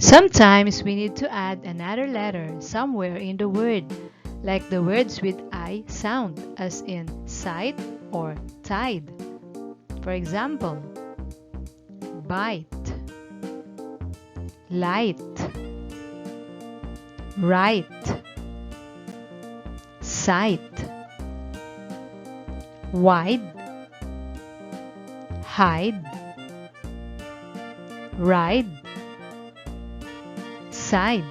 Sometimes we need to add another letter somewhere in the word, like the words with I sound, as in sight or tide. For example, bite, light, right, sight, wide, hide, ride, side.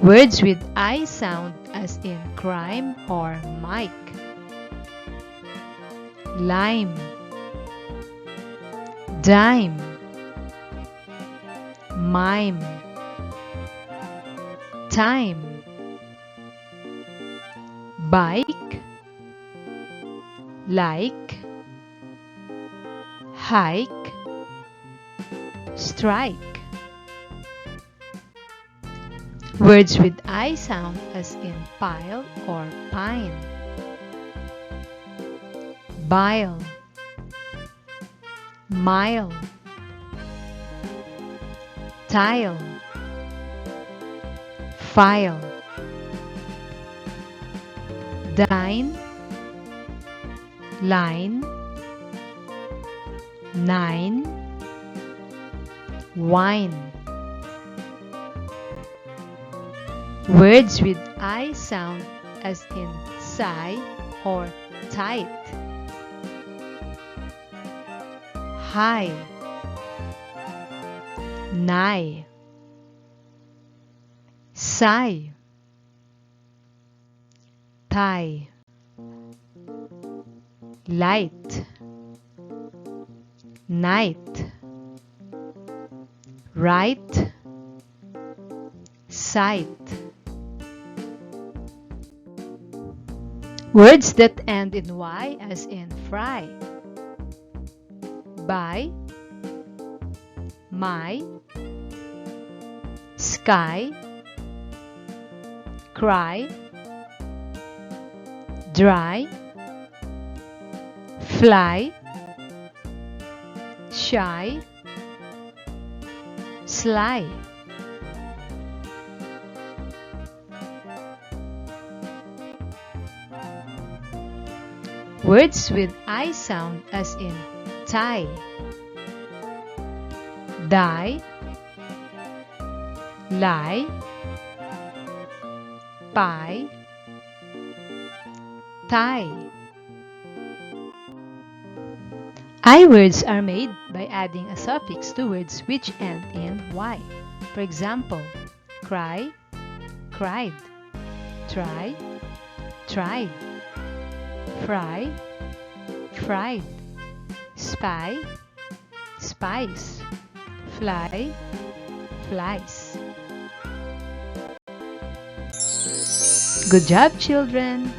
Words with I sound, as in crime or mic, lime, dime, mime, time, bike, like, hike, strike. Words with I sound, as in pile or pine, bile, mile, tile, file, dine, line, nine, wine. Words with I sound, as in sigh or tight, high, nigh, sigh, tie, light, night, right, sight. Words that end in Y, as in fry, by, my, sky, cry, dry, fly, shy, sly. Words with I sound, as in tie, die, lie, pie, tie. I words are made by adding a suffix to words which end in Y. For example, cry, cried, try, tried, fry, fried, spy, spies, fly, flies. Good job, children!